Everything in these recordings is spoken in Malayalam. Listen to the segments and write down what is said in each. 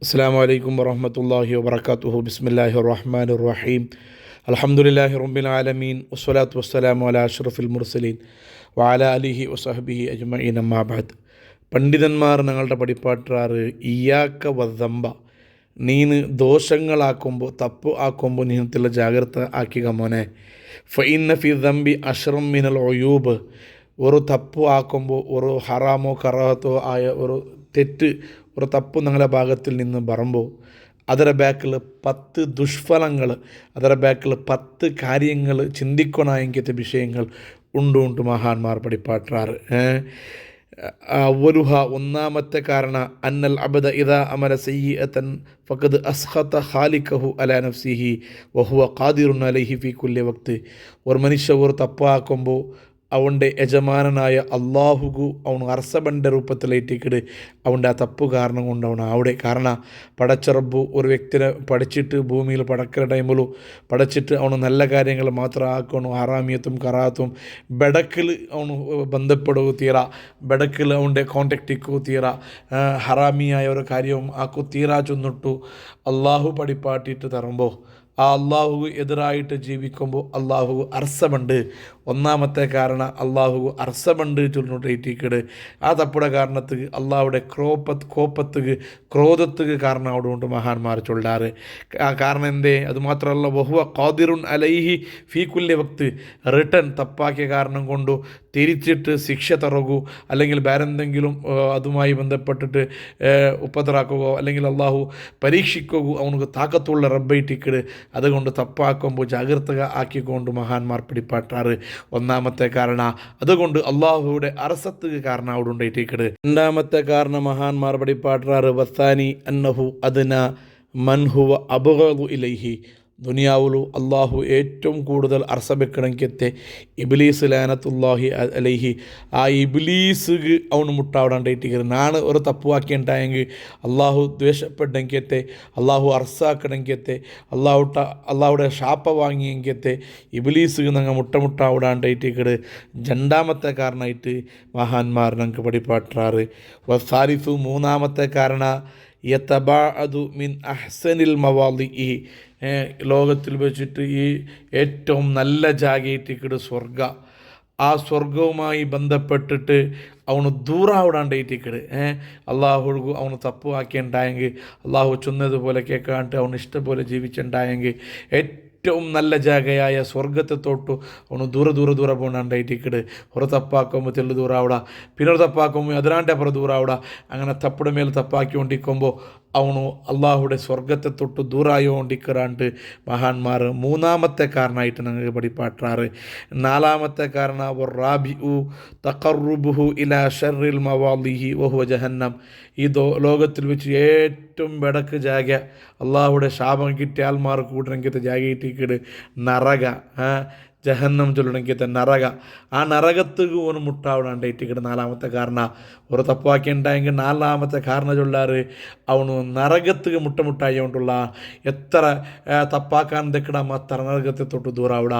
അസ്സലാമു അലൈക്കും വറഹ്മത്തുള്ളാഹി വബറകാതുഹു. ബിസ്മില്ലാഹിർ റഹ്മാനിർ റഹീം. അൽഹംദുലില്ലാഹി റബ്ബിൽ ആലമീൻ വസ്സലാത്തു വസ്സലാമു അലാ അഷ്റഫിൽ മുർസലീൻ വഅലാ അലിഹി വസഹ്ബിഹി അജ്മഈൻ. അമ്മാ ബഅദ്. പണ്ഡിതന്മാർ ഞങ്ങളുടെ പഠിപ്പാട്ടാറ് ഇയ്യാക്ക വദ്ദംബ, നീന് ദോഷങ്ങളാക്കുമ്പോൾ തപ്പ് ആക്കുമ്പോൾ നീനത്തിലുള്ള ജാഗ്രത ആക്കിക മോനെ. ഫഇന്ന ഫി ദംബി അഷ്റം മിനൽ ഉയൂബ്, ഒരു തപ്പ് ആക്കുമ്പോൾ ഒരു ഹറാമോ കറാഹത്തോ ആയ ഒരു തെറ്റ്, ഒരു തപ്പ് ഞങ്ങളുടെ ഭാഗത്തിൽ നിന്ന് പറയുമ്പോൾ ಅದರ ಬ್ಯಾಕಿൽ 10 ദുഷ്ഫലങ്ങൾ, ಅದರ ಬ್ಯಾಕಿൽ 10 കാര്യങ്ങൾ ചിന്തിക്കണ എങ്കിത്തെ വിഷയങ്ങൾ ഉണ്ട് മഹാന്മാർ പഠിപ്പാട്ടാറ്. അവലുഹ, ഒന്നാമത്തെ കാരണ അന്നൽ അബദ ഇദാ അമല സയ്യിഅതൻ ഫഖദ് അസ്ഖത ഖാലിഖഹു അലാ നഫ്സിഹി വഹുവ ഖാദിറുൻ അലൈഹി ഫി കുല്ലി വഖ്ത്. ഒരു മനുഷ്യ ഒരു തപ്പാക്കുമ്പോൾ അവൻ്റെ യജമാനനായ അള്ളാഹുഗു അവന് അർസബൻ്റെ രൂപത്തിലേറ്റിക്കിട് അവൻ്റെ ആ തപ്പ് കാരണം കൊണ്ട് അവൻ അവിടെ. കാരണം പടച്ചറബു ഒരു വ്യക്തിനെ പഠിച്ചിട്ട് ഭൂമിയിൽ പടക്കുന്ന ടൈമിലും പഠിച്ചിട്ട് അവന് നല്ല കാര്യങ്ങൾ മാത്രം ആക്കണം. ഹറാമിയത്തും കറാത്തും ബെടക്കിൽ അവന് ബന്ധപ്പെടുകയോ തീര, ബെടക്കിൽ അവൻ്റെ കോണ്ടാക്റ്റിക്കോ തീര, ഹറാമിയായ ഒരു കാര്യവും ആക്കു തീരാ ചെന്നിട്ടു അള്ളാഹു പഠിപ്പാട്ടിയിട്ട് തരുമ്പോൾ ആ അള്ളാഹു എതിരായിട്ട് ജീവിക്കുമ്പോൾ അള്ളാഹു അർസമുണ്ട്. ഒന്നാമത്തെ കാരണം അള്ളാഹു അർസമുണ്ട് ചൊല്ലിട്ടേറ്റിക്കട് ആ തപ്പുടെ കാരണത്തുക്ക് അള്ളാഹുടെ കോപ്പത്തുക്ക് ക്രോധത്തുക്ക് കാരണം അവിടെ കൊണ്ട് മഹാന്മാർ ചൊല്ലാറ്. ആ കാരണം എന്തേ? അതുമാത്രമല്ല, വഹുവ ഖാദിറുൻ അലൈഹി ഫീ കുല്ലി വഖ്ത്, റിട്ടേൺ തപ്പാക്കിയ കാരണം കൊണ്ടു തിരിച്ചിട്ട് ശിക്ഷ തറകൂ, അല്ലെങ്കിൽ വേറെന്തെങ്കിലും അതുമായി ബന്ധപ്പെട്ടിട്ട് ഉപദ്രാക്കുകയോ അല്ലെങ്കിൽ അള്ളാഹു പരീക്ഷിക്കുകയോ അവനക്ക് താക്കത്തുള്ള റബ്ബൈറ്റിക്കട്. അതുകൊണ്ട് തപ്പാക്കുമ്പോൾ ജാഗ്രത ആക്കിക്കൊണ്ട് മഹാന്മാർ പിടിപ്പാട്ടാറ്. ഒന്നാമത്തെ കാരണം അതുകൊണ്ട് അള്ളാഹുവിടെ അറസത്ത് കാരണം അവിടെ ഉണ്ടായിട്ടേക്കട്. രണ്ടാമത്തെ കാരണം മഹാന്മാർ പിടിപ്പാട്ടാറ് വസാനി അന്നഹു അദ്ന മൻഹുവ അബ്ഗദു ഇലൈഹി. ദുനിയാവുലു അള്ളാഹു ഏറ്റവും കൂടുതൽ അർസബെക്കണമെങ്കിത്തെ ഇബ്ലീസ് ലാനത്തുല്ലാഹി അലൈഹി. ആ ഇബ്ലീസ് അവന് മുട്ടാവിടാണ്ടായിട്ടിരിക്കുന്നത്. നാണ് ഒരു തപ്പുവാക്കിണ്ടായെങ്കിൽ അള്ളാഹു ദ്വേഷപ്പെട്ടെങ്കിത്തെ, അള്ളാഹു അർസാക്കണമെങ്കിത്തെ, അള്ളാഹുടെ ഷാപ്പ വാങ്ങിയെങ്കിത്തെ ഇബ്ലീസ് ഞങ്ങൾ മുട്ടാവിടാണ്ടായിട്ടിരിക്കുന്നത്. രണ്ടാമത്തെ കാരണമായിട്ട് മഹാന്മാർ ഞങ്ങൾക്ക് പഠിപ്പാട്ടാറ്. വസാരിഫു, മൂന്നാമത്തെ കാരണം യതബഅദു മിൻ അഹ്സനിൽ മവാദിഇ, ലോകത്തിൽ വെച്ചിട്ട് ഈ ഏറ്റവും നല്ല ജാഗയിട്ടിക്കട് സ്വർഗ, ആ സ്വർഗവുമായി ബന്ധപ്പെട്ടിട്ട് അവന് ദൂറാവിടാണ്ടായിട്ടിക്കട്. അള്ളാഹു അവന് തപ്പ് ആക്കിയുണ്ടായെങ്കിൽ, അള്ളാഹു ചൊന്നതുപോലെ കേൾക്കാണ്ട് അവന് ഇഷ്ടംപോലെ ജീവിച്ചുണ്ടായെങ്കിൽ ഏറ്റവും നല്ല ജാഗയായ സ്വർഗത്തെ തൊട്ടു അവന് ദൂരെ പോകണ്ടായിട്ടിക്കട്. ഒരു തപ്പാക്കുമ്പോൾ തെല്ലു ദൂറാവിട, പിന്നൊരു തപ്പാക്കുമ്പോൾ അതിനാണ്ടപ്പുറം ദൂറാവിട. അങ്ങനെ തപ്പുടെ മേൽ തപ്പാക്കിക്കൊണ്ടിരിക്കുമ്പോൾ അവನು അള്ളാഹുടെ സ്വർഗത്തെ തൊട്ട് ദൂരായോണ്ടിക്കറാണ്ട് മഹാന്മാർ മൂന്നാമത്തെ കാരണമായിട്ട് ഞങ്ങൾക്ക് പഠിപ്പാട്ടാറ്. നാലാമത്തെ കാരണം വറാബിഉ തഖറുബുഹു ഇലാ ഷർറിൽ മവാലിഹി വഹുവ ജഹന്നം. ഈ ലോകത്തിൽ വെച്ച് ഏറ്റവും വെടക്ക് ജാഗ, അള്ളാഹുടെ ശാപം കിട്ടിയ ആൾമാർ കൂട്ടണമെങ്കിൽ ജാഗയിട്ടിക്കട് നരക, ജഹന്നം ചൊല്ലണമെങ്കിൽ നരക. ആ നരകത്തുക്ക് ഒരു മുട്ടാവിടാണ്ടായിട്ടിക്കട് നാലാമത്തെ കാരണം. ഒരു തപ്പാക്കി ഉണ്ടായെങ്കിൽ നാലാമത്തെ കാരണം ചൊല്ലാറ് അവന് നരകത്തുക്ക് മുട്ടായി കൊണ്ടുള്ള എത്ര തപ്പാക്കാൻ തെക്കിടാമ അത്ര നരകത്തെ തൊട്ട് ദൂരാവിട,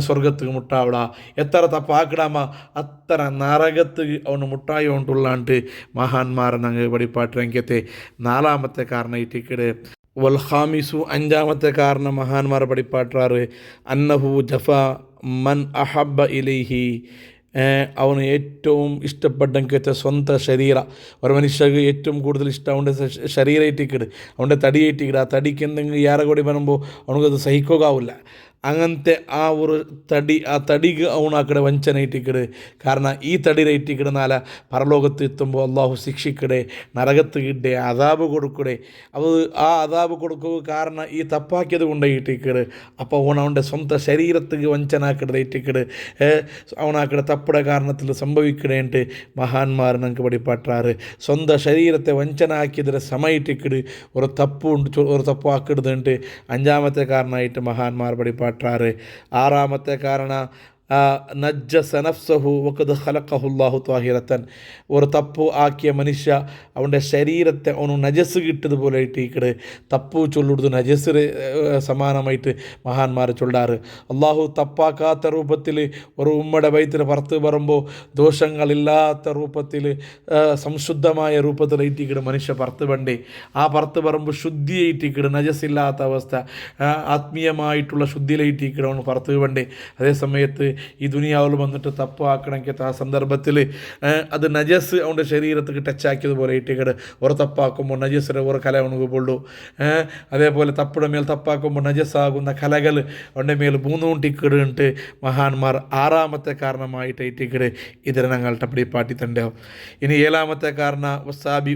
സ്വർഗത്തുക്ക് മുട്ടാവിട. എത്ര തപ്പാക്കിടാമ അത്ര നരകത്തുക്ക് അവന് മുട്ടായി കൊണ്ടുള്ളാണ്ട് മഹാന്മാർ ഞങ്ങൾ പഠിപ്പാട്ടിരങ്കത്തെ നാലാമത്തെ കാരണമായിട്ടിക്കട്. വൽ ഖാമിസു, അഞ്ചാമത്തെ കാരണം മഹാന്മാർ പഠിപ്പാട്ടാറ് അന്നഹു ജഫ മൻ അഹബ്ബ ഇലൈഹി, അവന് ഏറ്റവും ഇഷ്ടപ്പെട്ടെങ്കിലത്തെ സ്വന്തം ശരീര. ഒരു മനുഷ്യക്ക് ഏറ്റവും കൂടുതൽ ഇഷ്ടം അവൻ്റെ ശരീരമായിട്ടിക്കട്, അവൻ്റെ തടിയായിട്ടിക്കട്. ആ തടിക്ക് എന്തെങ്കിലും ഏറെ കൂടി വരുമ്പോൾ അവനക്കത് സഹിക്കുകയാവില്ല. അങ്ങനത്തെ ആ ഒരു തടി, ആ തടിക്ക് അവനാക്കടെ വഞ്ചനയിട്ടിക്കട്. കാരണം ഈ തടിയിലിട്ടിക്കട് നാല പരലോകത്ത് എത്തുമ്പോൾ അള്ളാഹു ശിക്ഷിക്കടെ, നരകത്ത് കിട്ടേ, അതാബ് കൊടുക്കടെ. അത് ആ അതാബ് കൊടുക്കുക കാരണം ഈ തപ്പാക്കിയത് കൊണ്ടായിട്ടിക്കട്. അപ്പോൾ അവൻ്റെ സ്വന്തം ശരീരത്തിക്ക് വഞ്ചനാക്കിടതായിട്ടിക്കട്, അവനാക്കടെ തപ്പുടെ കാരണത്തിൽ സംഭവിക്കടേണ്ട് മഹാന്മാർ ഞങ്ങൾക്ക് പഠിപ്പാട്ടാറ്. സ്വന്തം ശരീരത്തെ വഞ്ചനാക്കിയതിന് സമയത്തിക്കട് ഒരു തപ്പാക്കിടുന്നുണ്ട്. അഞ്ചാമത്തെ കാരണമായിട്ട് മഹാന്മാർ പഠിപ്പാട്ടാറ്. ആറാമത്തെ കാരണം നജ്ജസ നഫ്സഹു വഖദ് ഖലഖഹുല്ലാഹു ത്വാഹിറത്തൻ. ഒരു തപ്പു ആക്കിയ മനുഷ്യ അവൻ്റെ ശരീരത്തെ അവന് നജസ് കിട്ടതുപോലെ ഇട്ടിക്കട് തപ്പു ചൊല്ലുന്നത് നജസിന് സമാനമായിട്ട് മഹാന്മാർ ചൊല്ലാറ്. അള്ളാഹു തപ്പാക്കാത്ത രൂപത്തിൽ ഒരു ഉമ്മയുടെ വയറ്റിൽ പുറത്ത് പറയുമ്പോൾ ദോഷങ്ങളില്ലാത്ത രൂപത്തിൽ സംശുദ്ധമായ രൂപത്തിൽ ഇട്ടിക്കട് മനുഷ്യ പുറത്ത് വേണ്ടേ. ആ പുറത്ത് പറയുമ്പോൾ ശുദ്ധിയായിട്ടിക്കട് നജസില്ലാത്ത അവസ്ഥ, ആത്മീയമായിട്ടുള്ള ശുദ്ധിയിലായിട്ടിക്കട് അവന് പുറത്ത് വേണ്ടേ. അതേ സമയത്ത് ഈ ദുനിയാവിൽ വന്നിട്ട് തപ്പാക്കണമെങ്കിൽ ആ സന്ദർഭത്തിൽ അത് നജസ് അവൻ്റെ ശരീരത്തിൽ ടച്ചാക്കിയതുപോലെ ഇട്ടിക്കട് ഒരു തപ്പാക്കുമ്പോൾ നജസിന് ഒരു കല ഉണങ്ങുള്ളൂ. അതേപോലെ തപ്പുടെ മേൽ തപ്പാക്കുമ്പോൾ നജസ്സാകുന്ന കലകൾ അവൻ്റെ മേൽ പൂന്നൂട്ടിക്കിടുന്നിട്ട് മഹാന്മാർ 6ാമത്തെ കാരണമായിട്ട് ഇട്ടിക്കിട് ഇതിനെ ഞങ്ങളുടെ പിടിപ്പാട്ടി തണ്ടാവും. ഇനി 7ാമത്തെ കാരണം വസാബി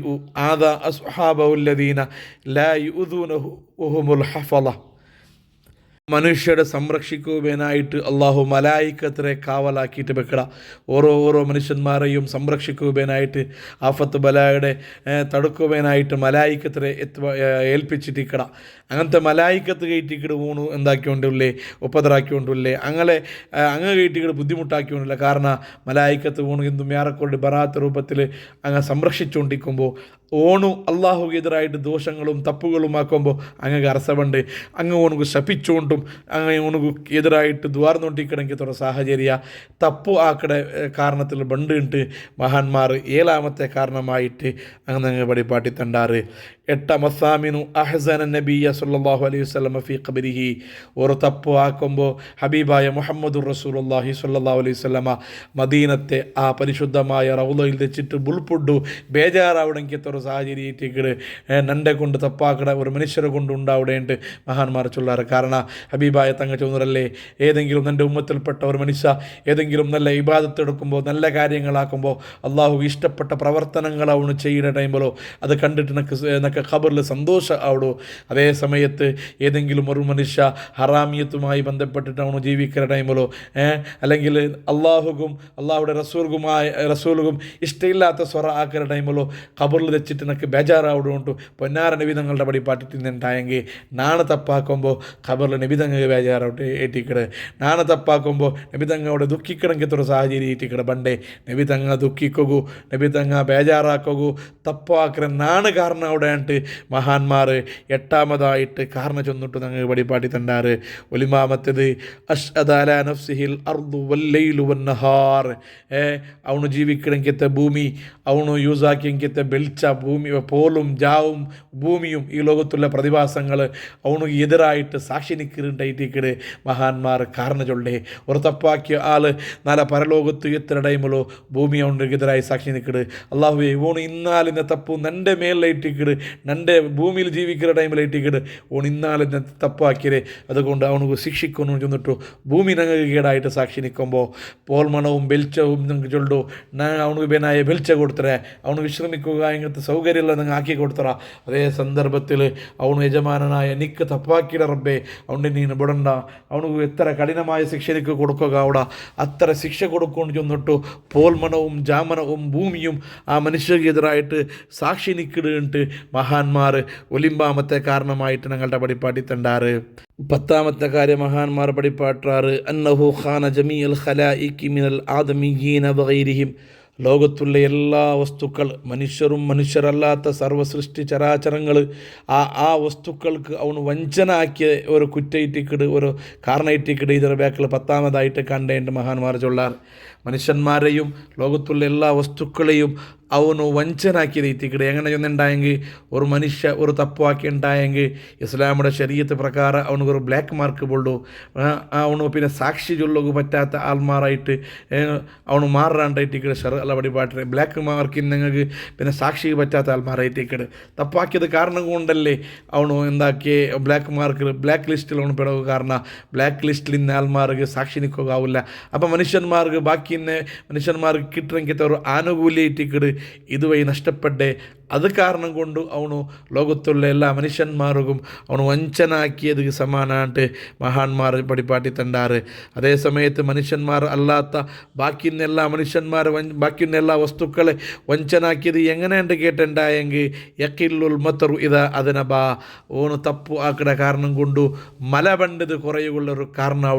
ആദാ അസ്ഹാബുല്ലദീന ലാ യുദൂനഹു വഹുമുൽ ഹഫള. മനുഷ്യരെ സംരക്ഷിക്കുവാനായിട്ട് അള്ളാഹു മലായിക്കത്തിനെ കാവലാക്കിയിട്ട് വെക്കട. ഓരോ മനുഷ്യന്മാരെയും സംരക്ഷിക്കുവാനായിട്ട് ആഫത്ത് ബലായുടെ തടുക്കുവാനായിട്ട് മലായിക്കത്തിനെ ഏൽപ്പിച്ചിട്ടിക്കട. അങ്ങനത്തെ മലായിക്കത്ത് കയറ്റിക്കിട് ഊണ് എന്താക്കിക്കൊണ്ടില്ലേ, ഒപ്പതറാക്കിക്കൊണ്ടില്ലേ, അങ്ങ് കയറ്റിക്കിട് ബുദ്ധിമുട്ടാക്കിക്കൊണ്ടില്ല. കാരണം മലായിക്കത്ത് ഊണ് എന്തും ഏറെക്കൊണ്ട് ബറാത്ത രൂപത്തിൽ അങ്ങ് സംരക്ഷിച്ചുകൊണ്ടിരിക്കുമ്പോൾ ഓണു അള്ളാഹുക്കെതിരായിട്ട് ദോഷങ്ങളും തപ്പുകളും ആക്കുമ്പോൾ അങ്ങ് അറസവുണ്ട്. അങ്ങ് ഓണുക്ക് ശപിച്ചുകൊണ്ടും അങ്ങ് ഓണുക്ക് എതിരായിട്ട് ദ്വാർന്നോണ്ടിക്കണമെങ്കിൽ തുറ സാഹചര്യ തപ്പു ആക്കടെ കാരണത്തിൽ ബണ്ടുണ്ട് മഹാന്മാർ 7ാമത്തെ കാരണമായിട്ട് അങ്ങ് പടിപ്പാട്ടി തണ്ടാറ്. 8 മസാമിനു അഹ്സന നബിയ സല്ലല്ലാഹു അലൈഹി വസല്ലം ഫീ ഖബരിഹി. ഒരു തപ്പു ആക്കുമ്പോൾ ഹബീബായ മുഹമ്മദുർ റസൂലുള്ളാഹി സ്വല്ലല്ലാഹു അലൈഹി വസല്ലമ മദീനത്തെ ആ പരിശുദ്ധമായ റൗളയിൽ വെച്ചിട്ട് ബുൾപുഡു ബേജാറാവണമെങ്കിൽ തുറ സാഹചര്യത്തിക്കട് നണ്ടെ കൊണ്ട് തപ്പാക്കട ഒരു മനുഷ്യരെ കൊണ്ട് ഉണ്ടാവിടേണ്ട് മഹാന്മാർ ചൊല്ലാറ്. കാരണം ഹബീബായ തങ്ങ ചൊന്നരല്ലേ, ഏതെങ്കിലും എൻ്റെ ഉമ്മത്തിൽപ്പെട്ട ഒരു മനുഷ്യ ഏതെങ്കിലും നല്ല ഇബാദത്ത് എടുക്കുമ്പോൾ നല്ല കാര്യങ്ങളാക്കുമ്പോൾ അള്ളാഹു ഇഷ്ടപ്പെട്ട പ്രവർത്തനങ്ങൾ അവന് ചെയ്യുന്ന ടൈമിലോ അത് കണ്ടിട്ട് എന്നൊക്കെ ഖബറിൽ സന്തോഷം ആവിടോ. അതേ സമയത്ത് ഏതെങ്കിലും ഒരു മനുഷ്യ ഹറാമിയത്തുമായി ബന്ധപ്പെട്ടിട്ട് അവന് ജീവിക്കുന്ന ടൈമിലോ അല്ലെങ്കിൽ അള്ളാഹുക്കും അള്ളാഹുടെ റസൂലുക്കും ഇഷ്ടമില്ലാത്ത സ്വറ ആക്കുന്ന ടൈമിലോ ഖബറിൽ വെച്ചിട്ട് എനിക്ക് ബേജാറാവിടുകൊണ്ട് പൊന്നാര നബിതങ്ങളുടെ പടി പാട്ടിട്ടുണ്ടായെങ്കിൽ നാണ തപ്പാക്കുമ്പോൾ ഖബറിൽ നബിതങ്ങ ബേജാറാവട്ടെ ഏറ്റിക്കട്. നാണ തപ്പാക്കുമ്പോൾ നബിതങ്ങോട് ദുഃഖിക്കണമെങ്കിൽ ഒരു സാഹചര്യം ഏറ്റിക്കട ബണ്ടേ. നബിതങ്ങ ദുഃഖിക്കൂ, നബിതങ്ങ ബേജാറാക്കൂ, തപ്പാക്കുന്ന നാണ് കാരണം അവിടെ മഹാന്മാർ 8ാമതായിട്ട് കാരണം ചൊന്നിട്ട് ഞങ്ങൾ പടിപ്പാട്ടി തണ്ടാറ്. 9ാമത്തേത് അഷ്ഹദ അലാ നഫ്സിഹിൽ അർദു വല്ലൈലു വന്നഹാർ. അവನು ജീവിക്കണമെങ്കിൽ ഭൂമി അവನು യൂസ് ആക്കിയെങ്കിൽ വെളിച്ച ഭൂമി പോലും ജാവും ഭൂമിയും ഈ ലോകത്തുള്ള പ്രതിഭാസങ്ങൾ അവന് എതിരായിട്ട് സാക്ഷി നിൽക്കുന്നുണ്ടായിട്ടിക്കട് മഹാന്മാർ കാരണം ചൊല്ലേ. ഒരു തപ്പാക്കിയ ആൾ നാളെ പരലോകത്ത് എത്ര ടൈമിലോ ഭൂമി അവനെതിരായി സാക്ഷി നിൽക്കട്. അള്ളാഹുവേ ഓണ് ഇന്നാലിൻ്റെ തപ്പു നൻ്റെ മേലിലേറ്റിക്കട്, നൻ്റെ ഭൂമിയിൽ ജീവിക്കുന്ന ടൈമിലേറ്റിക്കട് ഓൺ ഇന്നാലിൻ്റെ തപ്പാക്കിയേ അതുകൊണ്ട് അവനക്ക് ശിക്ഷിക്കുന്നു ചെന്നിട്ടു ഭൂമി ഞങ്ങൾക്ക് കേടായിട്ട് സാക്ഷി നിൽക്കുമ്പോൾ പോൽമണവും വെളിച്ചവും ഞങ്ങൾക്ക് ചൊല്ലു അവനക്ക് ബേനായ വെളിച്ച കൊടുത്തറേ, അവന് വിശ്രമിക്കുക ഇങ്ങനത്തെ സൗകര്യമുള്ള നിങ്ങൾ ആക്കി കൊടുത്തറ. അതേ സന്ദർഭത്തിൽ അവന് യജമാനായ നിക്ക് തപ്പാക്കിയുടെ റബ്ബേ അവൻ്റെ നീ വിടണ്ട, അവനക്ക് എത്ര കഠിനമായ ശിക്ഷ എനിക്ക് കൊടുക്കുക അവിടെ അത്ര ശിക്ഷ കൊടുക്കൊണ്ട് ചെന്നിട്ടു പോൽമണവും ജാമനവും ഭൂമിയും ആ മനുഷ്യക്കെതിരായിട്ട് സാക്ഷി നിൽക്കിടുന്നിട്ട് മഹാന്മാർ 9ാമത്തെ കാരണമായിട്ട് ഞങ്ങളുടെ പടിപ്പാട്ടി തണ്ടാറ്. 10ാമത്തെ കാര്യം മഹാന്മാർ പടിപ്പാട്ടാറ് അന്നഹു ഖാന ജമീഅൽ ഖലായികി മിനൽ ആദമിയീന വഗൈരിഹിം. ലോകത്തുള്ള എല്ലാ വസ്തുക്കൾ മനുഷ്യരും മനുഷ്യരല്ലാത്ത സർവ്വസൃഷ്ടി ചരാചരങ്ങൾ ആ വസ്തുക്കൾക്ക് അവന് വഞ്ചന ആക്കിയ ഒരു കുറ്റയിട്ടിക്കിട് ഒരു കാരണയിട്ടിക്കിട് ഇതിൻ്റെ ബാക്കിൽ 10ാമതായിട്ട് കണ്ടേണ്ട മഹാന്മാർ ചൊല്ലാർ. മനുഷ്യന്മാരെയും ലോകത്തുള്ള എല്ലാ വസ്തുക്കളെയും അവನು വഞ്ചനാക്കിയത് ഇത്തിക്കിടെ എങ്ങനെ ചെന്നുണ്ടായെങ്കിൽ ഒരു മനുഷ്യ ഒരു തപ്പാക്കി ഉണ്ടായെങ്കിൽ ഇസ്ലാമിയുടെ ശരീഅത്ത് പ്രകാരം അവനൊരു ബ്ലാക്ക് മാർക്ക് പൊള്ളു. അവന് പിന്നെ സാക്ഷി ചൊല്ലുക പറ്റാത്ത ആൾമാരായിട്ട് അവന് മാറാണ്ടായിട്ടിക്കട് ഷർഅല്ല പടിപാട്ടിന് ബ്ലാക്ക് മാർക്കിന് നിങ്ങൾക്ക് പിന്നെ സാക്ഷി പറ്റാത്ത ആൾമാരായിട്ടിക്കട് തപ്പാക്കിയത് കാരണം കൊണ്ടല്ലേ അവന് എന്താക്കിയ ബ്ലാക്ക് ലിസ്റ്റിൽ അവന് പെടുക. കാരണം ബ്ലാക്ക് ലിസ്റ്റിൽ ഇന്ന ആൾമാർക്ക് സാക്ഷി നിൽക്കുക ആവില്ല. അപ്പം മനുഷ്യന്മാർക്ക് ബാക്കി ഇന്ന് മനുഷ്യന്മാർക്ക് കിട്ടണമെങ്കിൽ ഒരു ആനുകൂല്യമായിട്ടിക്കട് ഇതുവഴി നഷ്ടപ്പെട്ടേ ಅದು ಕಾರಣ ಕೊಂಡು ಅವನು ಲೋಕತ್ತುಳ್ಳ ಎಲ್ಲ ಮನುಷ್ಯನ್ಮಾರಿಗೂ ಅವನು ವಂಚನ ಹಾಕಿಯದಕ್ಕೆ ಸಮಾನ ಅಂಟು ಮಹಾನ್ಮಾರು ಪಡಿಪಾಟಿ ತಂಡಾರು. അതേ സമയത്ത് മനുഷ്യന്മാർ അല്ലാത്ത ബാക്കിന്നെല്ലാ മനുഷ്യന്മാർ ബാക്കിന്നെല്ലാ വസ്തുക്കളെ ವಂಚನಾಕಿയത് എങ്ങനെയുണ്ട് കേട്ടുണ്ടായെങ്കിൽ യക്കില്ലുൽ മത്തറു ഇതാ അതിന ബാ ഓന് തപ്പു ആക്കട കാരണം കൊണ്ടു മല പണ്ടത് കുറയുള്ളൊരു കാരണം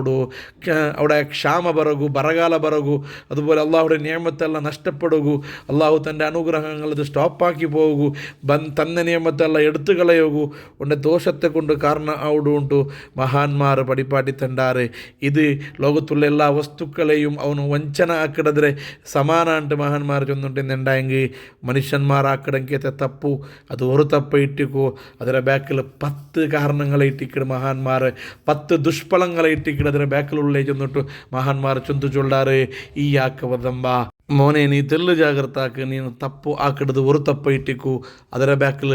അവിടെ ക്ഷാമ ബറകു ബറകാല ബറകു അതുപോലെ അള്ളാഹുടെ നിയമത്തെല്ലാം നഷ്ടപ്പെടുകൂ അള്ളാഹു തൻ്റെ അനുഗ്രഹങ്ങളത് സ്റ്റോപ്പാക്കി പോകൂ തന്ന നിയമത്തെല്ലാം എടുത്തു കളയുകൂ ഉണ്ട് ദോഷത്തെ കൊണ്ട് കാരണം അവിടെ ഉണ്ടു മഹാന്മാർ പടിപ്പാട്ടി തണ്ടാറ്. ഇത് ലോകത്തുള്ള എല്ലാ വസ്തുക്കളെയും അവന് വഞ്ചന ആക്കിടದ್ರೆ സമാന ಅಂಟು മഹാന്മാർ ചൊന്നിട്ടുണ്ടായെങ്കിൽ മനുഷ്യന്മാരാക്കിടങ്കത്തെ തപ്പു അത് ഒരു തപ്പ ഇട്ടിക്കൂ ಅದರ ಬ್ಯಾಕಿൽ 10 കാരണങ്ങളെ ഇട്ടിക്കിട് മഹാന്മാർ 10 ദുഷ്ഫലങ്ങളെ ഇട്ടിക്കിട് ಅದರ ಬ್ಯಾಕಿലുള്ളೇ ചൊന്നിട്ടു മഹാന്മാർ ചൊന്തു ചൊല്ലാറ് ഈ ആക്കവതമ്പ മോനെ നീ തെല്ല് ജാഗ്രതാക്ക് നീನು ತಪ್ಪು ಆಕಿಡದು ഒരു ತಪ್ಪ ಇಟ್ಟಿക്കൂ ಅದರ ಬ್ಯಾಕಿൽ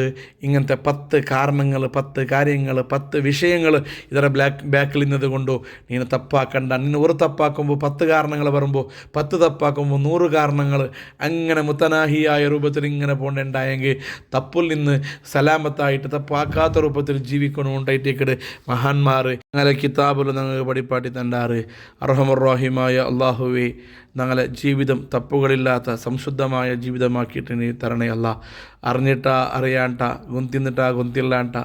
ഇങ്ങനത്തെ 10 കാരണങ്ങൾ 10 കാര്യങ്ങൾ 10 വിഷയങ്ങൾ ಇದರ ಬ್ಯಾക്കിൽ ഇന്നത് കൊണ്ടു നീನು തപ്പാക്കണ്ട. നീನು ഒരു തപ്പാക്കുമ്പോൾ 10 കാരണങ്ങൾ വരുമ്പോൾ 10 തപ്പാക്കുമ്പോൾ 100 കാരണങ്ങൾ അങ്ങനെ മുത്തനാഹിയായ രൂപത്തിൽ ഇങ്ങനെ പോകേണ്ടായെങ്കിൽ തപ്പിൽ നിന്ന് സലാമത്തായിട്ട് തപ്പാക്കാത്ത രൂപത്തിൽ ജീവിക്കണമുണ്ടായിട്ടേക്കട് മഹാന്മാർ അങ്ങനെ കിതാബിൽ ഞങ്ങൾക്ക് പടിപ്പാട്ടി തണ്ടാറ്. അർഹമുർ-റഹീമായ അള്ളാഹുവേ ഞങ്ങളെ ജീവിതം തപ്പുകളില്ലാത്ത സംശുദ്ധമായ ജീവിതമാക്കിയിട്ട് നീ തരണേ അല്ല. അറിഞ്ഞിട്ടാ അറിയാണ്ട ഗുന്തിന്നിട്ടാ ഗുന്തില്ലാണ്ട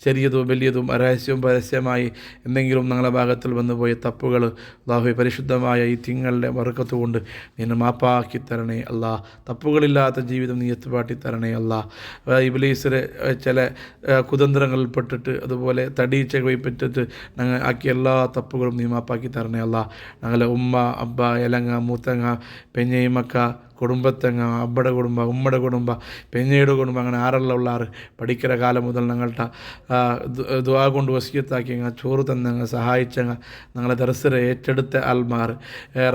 ചെറിയതും വലിയതും രഹസ്യവും പരസ്യമായി എന്തെങ്കിലും ഞങ്ങളുടെ ഭാഗത്തിൽ വന്നു പോയ തപ്പുകൾ അല്ലാഹുവേ പരിശുദ്ധമായ ഈ തിങ്കളുടെ ബർക്കത്ത് കൊണ്ട് നീ മാപ്പാക്കി തരണേ അല്ല. തപ്പുകളില്ലാത്ത ജീവിതം നീ എത്തുപാട്ടി തരണേ അല്ല. ഇബ്ലീസിലെ ചില കുതന്ത്രങ്ങളിൽ പെട്ടിട്ട് അതുപോലെ തടീച്ച കൈപ്പറ്റിട്ട് ഞങ്ങൾ ആക്കിയ എല്ലാ തപ്പുകളും നീ മാപ്പാക്കി തരണേ അല്ല. ഞങ്ങളെ ഉമ്മ അബ്ബ എലങ്ങ മൂത്തങ്ങ പെഞ്ഞൈമക്ക കുടുംബത്തങ്ങ അബ്ബടെ കുടുംബ ഉമ്മയുടെ കുടുംബ പെഞ്ഞയുടെ കുടുംബം അങ്ങനെ ആരെല്ലാം ഉള്ളാറ് പഠിക്കുന്ന കാലം മുതൽ ഞങ്ങളുടെ ദുആ കൊണ്ട് വസിയത്താക്കിയങ്ങ ചോറ് തന്നങ്ങ സഹായിച്ചങ്ങ ഞങ്ങളെ ദർസരെ ഏറ്റെടുത്ത ആൽമാർ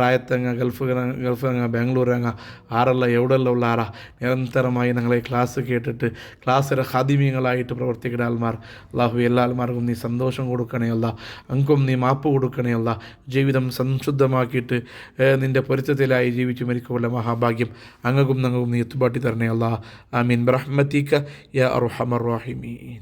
റായത്തങ്ങ ഗൾഫങ്ങ ബാംഗ്ലൂരങ്ങ ആരെല്ലാം എവിടെല്ലാം ഉള്ളാറാ നിരന്തരമായി ഞങ്ങളെ ക്ലാസ് കേട്ടിട്ട് ക്ലാസ്സിലെ ഖാദിമീങ്ങളായിട്ട് പ്രവർത്തിക്കുന്ന ആൽമാർ അല്ലാഹു എല്ലാ ആൽമാർക്കും നീ സന്തോഷം കൊടുക്കണേ അല്ല. അങ്കും നീ മാപ്പ് കൊടുക്കണേ അല്ല. ജീവിതം സംശുദ്ധമാക്കിയിട്ട് നിൻ്റെ പൊരുത്തത്തിലായി ജീവിച്ചു മരിക്കുള്ള മഹാഭാഗ്യം അങ്ങക്കും ഞങ്ങൾക്കും നീ എത്തുപാട്ടി തരണേ അല്ലാ. ആമീൻ ബിറഹ്മതിക യാ അർഹമർ റഹീമീൻ.